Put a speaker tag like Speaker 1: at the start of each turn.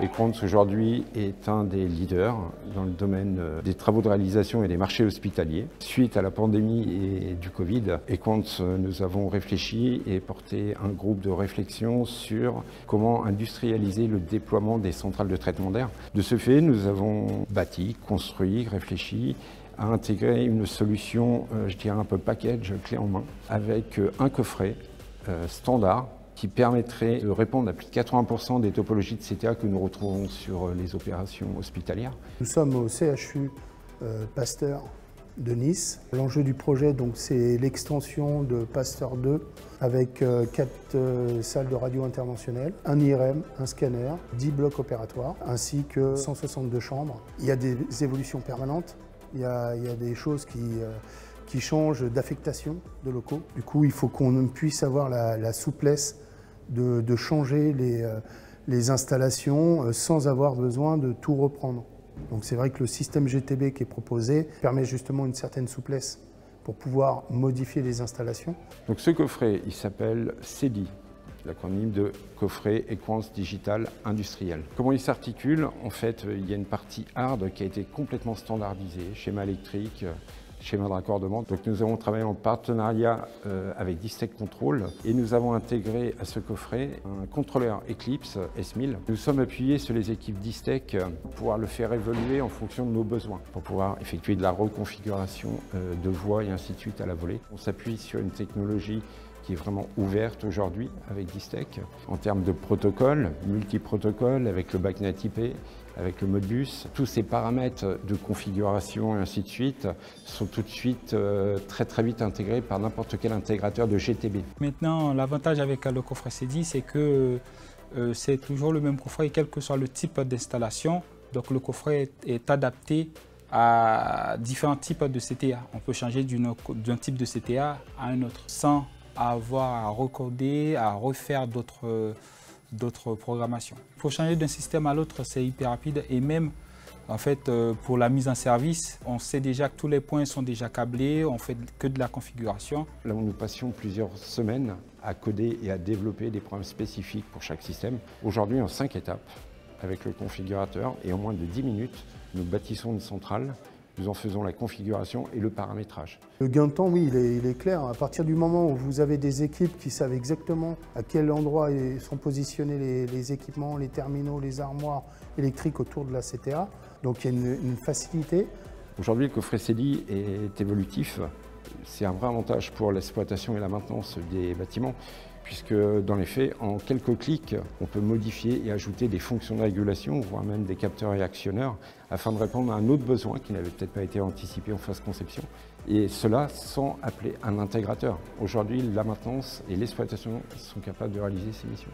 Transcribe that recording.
Speaker 1: Equans aujourd'hui est un des leaders dans le domaine des travaux de réalisation et des marchés hospitaliers. Suite à la pandémie et du Covid, Equans, nous avons réfléchi et porté un groupe de réflexion sur comment industrialiser le déploiement des centrales de traitement d'air. De ce fait, nous avons bâti, construit, réfléchi à intégrer une solution, je dirais un peu package, clé en main, avec un coffret standard qui permettrait de répondre à plus de 80% des topologies de CTA que nous retrouvons sur les opérations hospitalières.
Speaker 2: Nous sommes au CHU Pasteur de Nice. L'enjeu du projet, c'est l'extension de Pasteur 2 avec 4 salles de radio interventionnelles, un IRM, un scanner, 10 blocs opératoires, ainsi que 162 chambres. Il y a des évolutions permanentes, il y a des choses qui changent d'affectation de locaux. Du coup, il faut qu'on puisse avoir la souplesse de changer les installations sans avoir besoin de tout reprendre. Donc c'est vrai que le système GTB qui est proposé permet justement une certaine souplesse pour pouvoir modifier les installations.
Speaker 1: Donc ce coffret, il s'appelle CEDI, l'acronyme de coffret Equans Digital Industriel. Comment il s'articule? En fait, il y a une partie hard qui a été complètement standardisée, schéma électrique, schéma de raccordement. Donc nous avons travaillé en partenariat avec Distech Control et nous avons intégré à ce coffret un contrôleur Eclipse S1000. Nous sommes appuyés sur les équipes Distech pour pouvoir le faire évoluer en fonction de nos besoins, pour pouvoir effectuer de la reconfiguration de voies et ainsi de suite à la volée. On s'appuie sur une technologie qui est vraiment ouverte aujourd'hui avec Distech en termes de protocole, multi-protocole avec le BACnet IP, avec le Modbus. Tous ces paramètres de configuration et ainsi de suite sont tout de suite très vite intégrés par n'importe quel intégrateur de GTB.
Speaker 3: Maintenant, l'avantage avec le coffret CEDI, c'est que c'est toujours le même coffret, quel que soit le type d'installation. Donc le coffret est adapté à différents types de CTA. On peut changer d'un type de CTA à un autre sans avoir à recoder, à refaire d'autres programmations. Pour changer d'un système à l'autre, c'est hyper rapide et même en fait pour la mise en service, on sait déjà que tous les points sont déjà câblés, on fait que de la configuration.
Speaker 1: Là où nous passions plusieurs semaines à coder et à développer des programmes spécifiques pour chaque système, aujourd'hui en 5 étapes avec le configurateur et en moins de 10 minutes, nous bâtissons une centrale. Nous en faisons la configuration et le paramétrage.
Speaker 2: Le gain de temps, oui, il est clair. À partir du moment où vous avez des équipes qui savent exactement à quel endroit sont positionnés les équipements, les terminaux, les armoires électriques autour de la CTA, donc il y a une facilité.
Speaker 1: Aujourd'hui, le coffret CEDI est évolutif. C'est un vrai avantage pour l'exploitation et la maintenance des bâtiments, puisque dans les faits, en quelques clics, on peut modifier et ajouter des fonctions de régulation, voire même des capteurs et actionneurs, afin de répondre à un autre besoin qui n'avait peut-être pas été anticipé en phase conception. Et cela sans appeler un intégrateur. Aujourd'hui, la maintenance et l'exploitation sont capables de réaliser ces missions.